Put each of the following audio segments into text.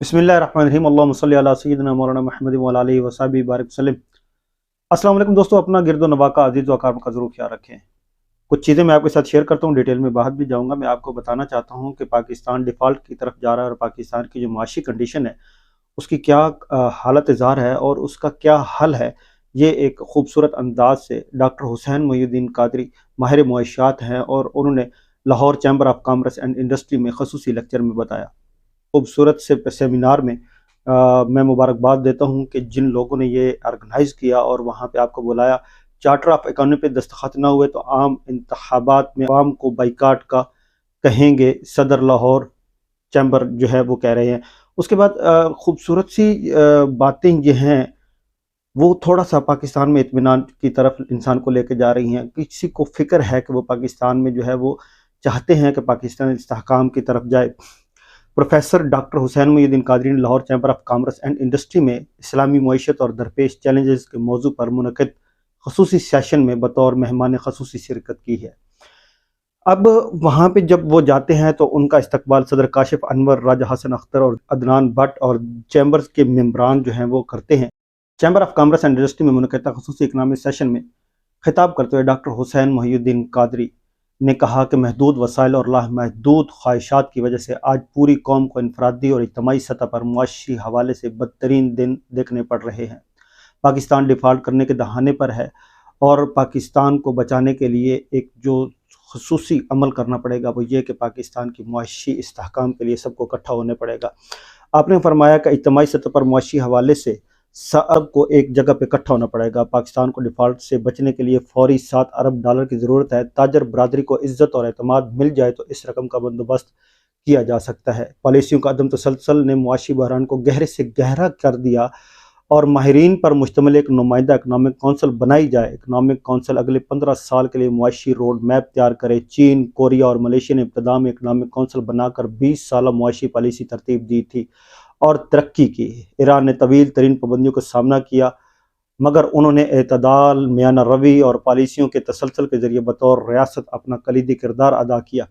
बिस्मिल्लाहिर्रहमानिर्रहीम अल्लाहुम्मा सल्ली अला सय्यिदिना मौलाना मुहम्मद व अला आलिहि व सहाबिहि बारिक वसल्लम। अस्सलाम वालेकुम दोस्तों, अपना गिरदो नवा का अजीज़ व अक़ारब का ज़रूर ख्याल रखें। कुछ चीज़ें मैं आपके साथ शेयर करता हूँ, डिटेल में बाहर भी जाऊँगा। मैं आपको बताना चाहता हूँ कि पाकिस्तान डिफ़ॉल्ट की तरफ जा रहा है और पाकिस्तान की जो माशी कंडीशन है उसकी क्या हालत ज़ार है और उसका क्या हल है। ये एक खूबसूरत अंदाज से डॉक्टर हुसैन मोइनुद्दीन कादरी माहिर मुआशियात हैं और उन्होंने Lahore chamber of commerce and industry में खसूसी लेक्चर में बताया। खूबसूरत से सेमिनार में मैं मुबारकबाद देता हूँ कि जिन लोगों ने ये ऑर्गेनाइज़ किया और वहाँ पे आपको बुलाया। चार्टर ऑफ इकॉनमी पे दस्तखत ना हुए तो आम इंतखाबात में आवाम को बाइकाट का कहेंगे, सदर लाहौर चैम्बर जो है वो कह रहे हैं। उसके बाद खूबसूरत सी बातें ये हैं, वो थोड़ा सा पाकिस्तान में इत्मीनान की तरफ इंसान को लेके जा रही हैं। किसी को फ़िक्र है कि वो पाकिस्तान में जो है वो चाहते हैं कि पाकिस्तान इस्तेहकाम की तरफ जाए। प्रोफेसर डॉक्टर हुसैन मोइनुद्दीन कादरी ने Lahore chamber of commerce and industry में इस्लामी मईशत और दरपेश चैलेंजेस के मौजू पर मुनक़िद खसूसी सेशन में बतौर मेहमान खसूसी शिरकत की है। अब वहाँ पे जब वो जाते हैं तो उनका इस्तकबाल सदर काशिफ अनवर, राजा हसन अख्तर और अदनान भट्ट और चैम्बर्स के मेम्बरान जो हैं वो करते हैं। Chamber of commerce and industry में मुनक़िद खसूसी इकनॉमिक सेशन में खिताब करते हुए डॉक्टर हुसैन मोइनुद्दीन कादरी ने कहा कि महदूद वसाइल और लामहदूद ख्वाहिशात की वजह से आज पूरी कौम को इनफरादी और इज्तमाही सतह पर मुआशी हवाले से बदतरीन दिन देखने पड़ रहे हैं। पाकिस्तान डिफ़ॉल्ट करने के दहाने पर है और पाकिस्तान को बचाने के लिए एक जो खसूसी अमल करना पड़ेगा वो ये कि पाकिस्तान की मुआशी इस्तेहकाम के लिए सबको इकट्ठा होने पड़ेगा। आपने फरमाया कि इज्तमाही सतह पर मुआशी हवाले से सब को एक जगह पे इकट्ठा होना पड़ेगा। पाकिस्तान को डिफ़ॉल्ट से बचने के लिए फौरी $7 अरब की ज़रूरत है। ताजर बरादरी को इज़्ज़त और एतमाद मिल जाए तो इस रकम का बंदोबस्त किया जा सकता है। पॉलिसियों का अदम तसलसल ने मुआशी बहरान को गहरे से गहरा कर दिया और माहिरीन पर मुश्तमिल एक नुमाइंदा इकनॉमिक कौंसल बनाई जाए। इकनॉमिक कौंसल अगले 15 साल के लिए मुआशी रोड मैप तैयार करे। चीन, कोरिया और मलेशिया ने इब्तदा में इकनॉमिक कौंसल बनाकर 20 साल मुआशी पॉलिसी तरतीब दी थी और तरक्की की। ईरान ने तवील तरीन पाबंदियों का सामना किया मगर उन्होंने एतदाल, मियाना रवि और पॉलिसियों के तसलसल के ज़रिए बतौर रियासत अपना कलीदी किरदार अदा किया।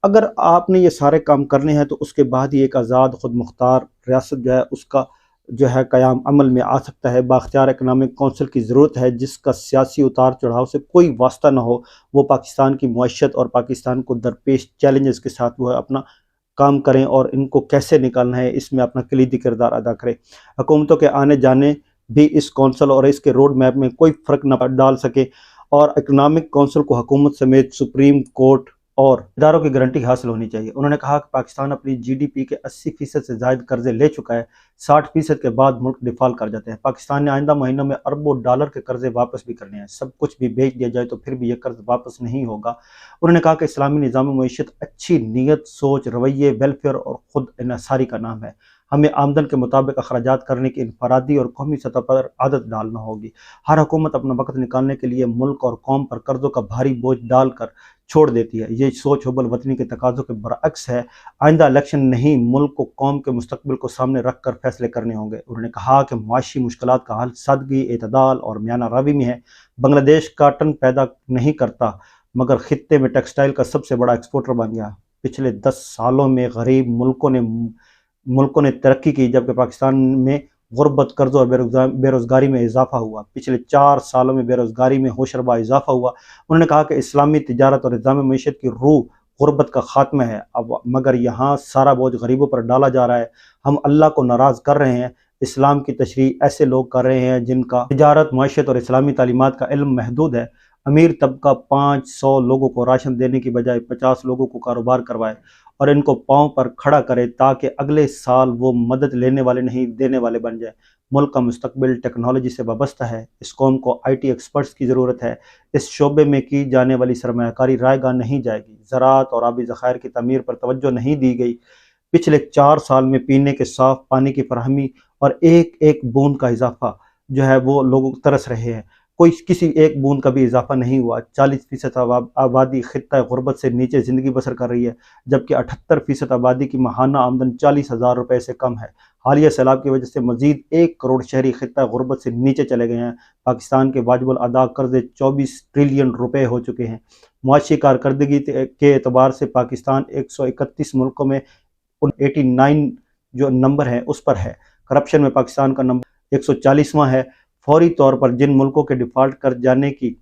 अगर आपने ये सारे काम करने हैं तो उसके बाद ही एक आज़ाद खुद मुख्तार रियासत जो है उसका जो है क़याम अमल में आ सकता है। बाख्तियार इकनॉमिक कौंसिल की ज़रूरत है जिसका सियासी उतार चढ़ाव से कोई वास्ता ना हो। वो पाकिस्तान की मुआशत और पाकिस्तान को दरपेश चैलेंजेस के साथ वो अपना काम करें और इनको कैसे निकालना है इसमें अपना कलीदी किरदार अदा करें। हुकूमतों के आने जाने भी इस कौंसल और इसके रोड मैप में कोई फ़र्क न डाल सके और इकनॉमिक कौंसिल को हुकूमत समेत सुप्रीम कोर्ट और इदारों की गारंटी हासिल होनी चाहिए। उन्होंने कहा कि पाकिस्तान अपनी GDP के 80% से ज़ायद कर्जे ले चुका है। 60% के बाद मुल्क डिफ़ॉल्ट कर जाते हैं। पाकिस्तान ने आइंदा महीनों में अरबों डॉलर के कर्जे वापस भी करने हैं। सब कुछ भी बेच दिया जाए तो फिर भी ये कर्ज वापस नहीं होगा। उन्होंने कहा कि इस्लामी निज़ाम मईशत अच्छी नीयत, सोच, रवैये, वेलफेयर और ख़ुद इन्हसारी का नाम है। हमें आमदन के मुताबिक अखराजात करने की इनफरादी और कौमी सतह पर आदत डालना होगी। हर हुकूमत अपना वक्त निकालने के लिए मुल्क और कौम पर कर्ज़ों का भारी बोझ डालकर छोड़ देती है। ये सोच हुब्बुल वतनी के तकाज़ों के बरअक्स है। आइंदा इलेक्शन नहीं, मुल्क को, कौम के मुस्तकबिल को सामने रख कर फैसले करने होंगे। उन्होंने कहा कि मुआशी मुश्किलात का हल सादगी, एतदाल और मियाना रवि में है। बांग्लादेश काटन पैदा नहीं करता मगर खित्ते में टेक्सटाइल का सबसे बड़ा एक्सपोर्टर बन गया। पिछले 10 सालों में गरीब मुल्कों ने तरक्की की जबकि पाकिस्तान में गुर्बत, कर्ज और बेरोज़गारी में इजाफा हुआ। पिछले 4 सालों में बेरोज़गारी में होशरबा इजाफा हुआ। उन्होंने कहा कि इस्लामी तिजारत और निज़ाम मईशत की रूह गुर्बत का खात्मा है अब मगर यहाँ सारा बोझ गरीबों पर डाला जा रहा है। हम अल्लाह को नाराज़ कर रहे हैं। इस्लाम की तशरीह ऐसे लोग कर रहे हैं जिनका तिजारत, मईशत और इस्लामी तालीमात का इल्म महदूद है। अमीर तबका 500 लोगों को राशन देने की बजाय 50 लोगों को कारोबार करवाए और इनको पाँव पर खड़ा करे ताकि अगले साल वो मदद लेने वाले नहीं देने वाले बन जाए। मुल्क का मुस्तकबिल टेक्नोलॉजी से वाबस्ता है। इस कौम को IT एक्सपर्ट्स की ज़रूरत है। इस शोबे में की जाने वाली सरमायाकारी रायगा नहीं जाएगी। ज़राअत और आबी ज़खायर की तमीर पर तवज्जो नहीं दी गई। पिछले 4 साल में पीने के साफ़ पानी की फराहमी और एक एक बूंद का इजाफा जो है वो लोग तरस रहे हैं। कोई किसी एक बूंद का भी इजाफा नहीं हुआ। 40% आबादी खित्ता गुर्बत से नीचे ज़िंदगी बसर कर रही है जबकि 78% आबादी की माहाना आमदन 40,000 रुपये से कम है। हालिया सैलाब की वजह से मजीद 1 करोड़ शहरी खित्ता गुर्बत से नीचे चले गए हैं। पाकिस्तान के वाजिबुल अदा कर्जे 24 ट्रिलियन रुपये हो चुके हैं। मुआशी कारकर्दगी के एतबार से पाकिस्तान 131 मुल्कों में 89 जो नंबर है उस पर है। करप्शन में पाकिस्तान का नंबर 140वां है। फौरी तौर पर जिन मुल्कों के डिफ़ॉल्ट कर जाने की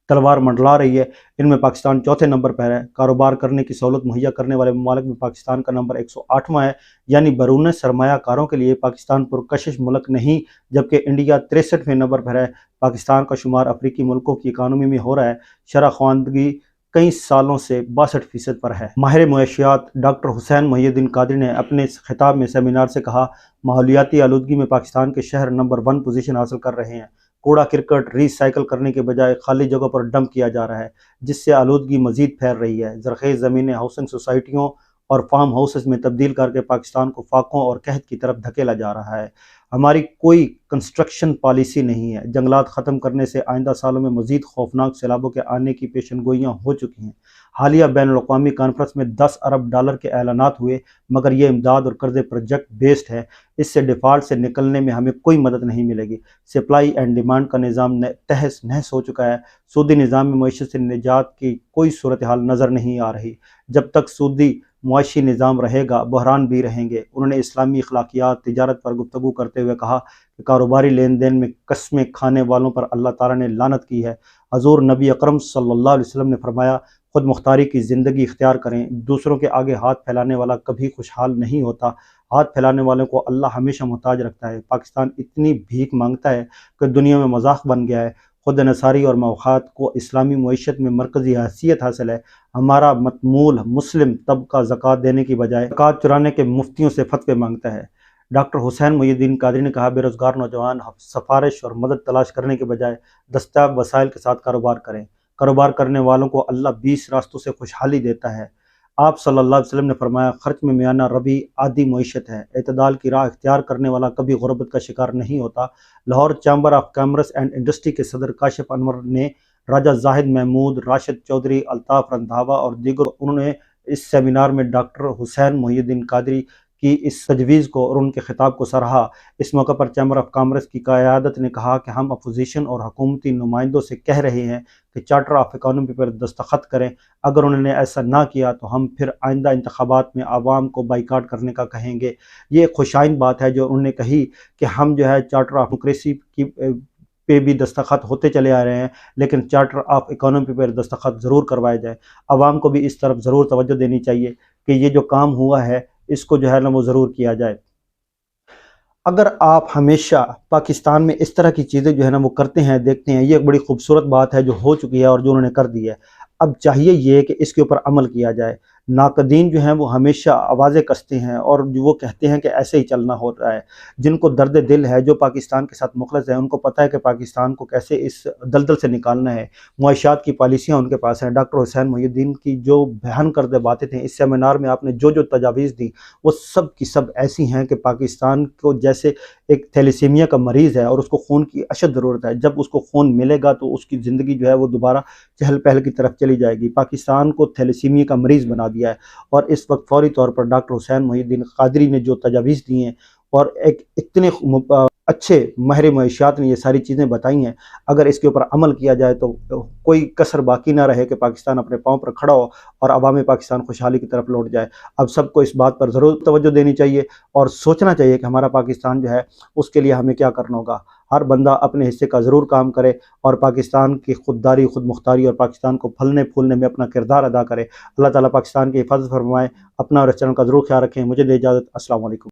तलवार मंडला रही है, इनमें पाकिस्तान चौथे नंबर पर है। कारोबार करने की सहूलत मुहैया करने वाले ममालिक में पाकिस्तान का नंबर 108वां है, यानी बैरून सरमायाकारों के लिए पाकिस्तान पुरकशिश मुल्क नहीं, जबकि इंडिया 63वें नंबर पर है। पाकिस्तान का शुमार अफ्रीकी मुल्कों की इकानमी में हो रहा है। शरह ख्वानदगी कई सालों से 62% पर है। माहिर मुआशियात डॉक्टर हुसैन मोहिउद्दीन कादरी ने अपने खिताब में सेमिनार से कहा, माहौलियाती आलूदगी में पाकिस्तान के शहर नंबर 1 पोजीशन हासिल कर रहे हैं। कूड़ा करकट रिसाइकिल करने के बजाय खाली जगहों पर डंप किया जा रहा है, जिससे आलूदगी मजीद फैल रही है। ज़रख़ेज़ ज़मीनें हाउसिंग सोसाइटियों और फार्म हाउसेस में तब्दील करके पाकिस्तान को फाकों और कहत की तरफ धकेला जा रहा है। हमारी कोई कंस्ट्रक्शन पॉलिसी नहीं है। जंगलात ख़त्म करने से आइंदा सालों में मज़ीद खौफनाक सैलाबों के आने की पेशनगोइयाँ हो चुकी हैं। हालिया बैनुल-अक़वामी कॉन्फ्रेंस में $10 अरब के ऐलानात हुए, मगर ये इमदाद और कर्ज़े प्रोजेक्ट बेस्ड है। इससे डिफ़ॉल्ट से निकलने में हमें कोई मदद नहीं मिलेगी। सप्लाई एंड डिमांड का निज़ाम तहस नहस हो चुका है। सूदी निज़ाम में मईशत से निजात की कोई सूरत हाल नज़र नहीं आ रही। जब तक सूदी मुआशी निज़ाम रहेगा, बहरान भी रहेंगे। उन्होंने इस्लामी अखलाकियात तिजारत पर गुफ्तगू करते हुए कहा कि कारोबारी लेन देन में कस्में खाने वालों पर अल्लाह ताला ने लानत की है। हज़ूर नबी अकरम सल्लल्लाहु अलैहि वसल्लम ने फरमाया, खुद मुख्तारी की ज़िंदगी इख्तियार करें। दूसरों के आगे हाथ फैलाने वाला कभी खुशहाल नहीं होता। हाथ फैलाने वालों को अल्लाह हमेशा मोहताज रखता है। पाकिस्तान इतनी भीख मांगता है कि दुनिया में मजाक बन गया है। खुद नसारी और मवाख़ात को इस्लामी मईशत में मरकज़ी हैसियत हासिल है। हमारा मतमूल मुस्लिम तबका ज़कात देने की बजाय ज़कात चुराने के मुफ्तियों से फतवे मांगता है। डॉक्टर हुसैन मोहिउद्दीन कादरी ने कहा, बेरोज़गार नौजवान सिफारिश और मदद तलाश करने के बजाय दस्ताब वसाइल के साथ कारोबार करें। कारोबार करने वालों को अल्लाह 20 रास्तों से खुशहाली देता है। आप सल्लल्लाहु अलैहि वसल्लम ने फरमाया, खर्च में मियाना रबी आदि मईशत है। एतदाल की राह इख्तियार करने वाला कभी गुरबत का शिकार नहीं होता। Lahore chamber of commerce and industry के सदर काशिफ अनवर ने राजा जाहिद महमूद, राशिद चौधरी, अल्ताफ़ रंधावा और दीगर उन्होंने इस सेमिनार में डॉक्टर हुसैन मोहिउद्दीन कादरी की इस तजवीज़ को और उनके खिताब को सराहा। इस मौके पर चैम्बर ऑफ कॉमर्स की क़यादत ने कहा कि हम अपोजिशन और हुकूमती नुमाइंदों से कह रहे हैं कि चार्टर ऑफ इकॉनमी पर दस्तखत करें। अगर उन्होंने ऐसा ना किया तो हम फिर आइंदा इंतखाबात में आवाम को बाइकाट करने का कहेंगे। ये खुशाइन बात है जो उन्होंने कही कि हम जो है चार्टर ऑफ डेमोक्रेसी की पे भी दस्तखत होते चले आ रहे हैं, लेकिन चार्टर ऑफ इकॉनमी पर दस्तखत ज़रूर करवाए जाए। आवाम को भी इस तरफ ज़रूर तवज्जो देनी चाहिए कि ये जो काम हुआ है इसको जो है ना वो ज़रूर किया जाए। अगर आप हमेशा पाकिस्तान में इस तरह की चीज़ें जो है ना वो करते हैं, देखते हैं, ये एक बड़ी खूबसूरत बात है जो हो चुकी है और जो उन्होंने कर दी है। अब चाहिए ये कि इसके ऊपर अमल किया जाए। नाक़दीन जो हैं वो हमेशा आवाज़ें कसते हैं और जो वो कहते हैं कि ऐसे ही चलना हो रहा है। जिनको दर्द दिल है, जो पाकिस्तान के साथ मुखलस है, उनको पता है कि पाकिस्तान को कैसे इस दलदल से निकालना है। मुआशियात की पॉलिसियाँ उनके पास हैं। डॉक्टर हुसैन मोहिउद्दीन की जो बयान करदे बातें थी इस सेमिनार में, आपने जो जो तजावीज़ दी वो सब की सब ऐसी हैं कि पाकिस्तान को जैसे एक थैलेसीमिया का मरीज़ है और उसको खून की अशद ज़रूरत है। जब उसको खून मिलेगा तो उसकी ज़िंदगी जो है वो दोबारा चहल पहल की तरफ चली जाएगी। पाकिस्तान को थैलेसीमिया का मरीज़ बना दिया है और इस वक्त फौरी तौर पर डॉक्टर हुसैन मोहिउद्दीन कादरी ने जो तजावीज़ दी हैं और एक इतने अच्छे माहिर मईशियात ने ये सारी चीज़ें बताई हैं, अगर इसके ऊपर अमल किया जाए तो कोई कसर बाकी ना रहे कि पाकिस्तान अपने पाँव पर खड़ा हो और अवाम पाकिस्तान खुशहाली की तरफ लौट जाए। अब सबको इस बात पर ज़रूर तवज्जो देनी चाहिए और सोचना चाहिए कि हमारा पाकिस्तान जो है उसके लिए हमें क्या करना होगा। हर बंदा अपने हिस्से का ज़रूर काम करे और पाकिस्तान की खुददारी, खुद मुख्तारी और पाकिस्तान को फलने फूलने में अपना किरदार अदा करे। अल्लाह ताला पाकिस्तान की हिफाजत फरमाए। अपना और इस चैनल का ज़रूर ख्याल रखें। मुझे दे इजाज़त। अस्सलाम वालेकुम।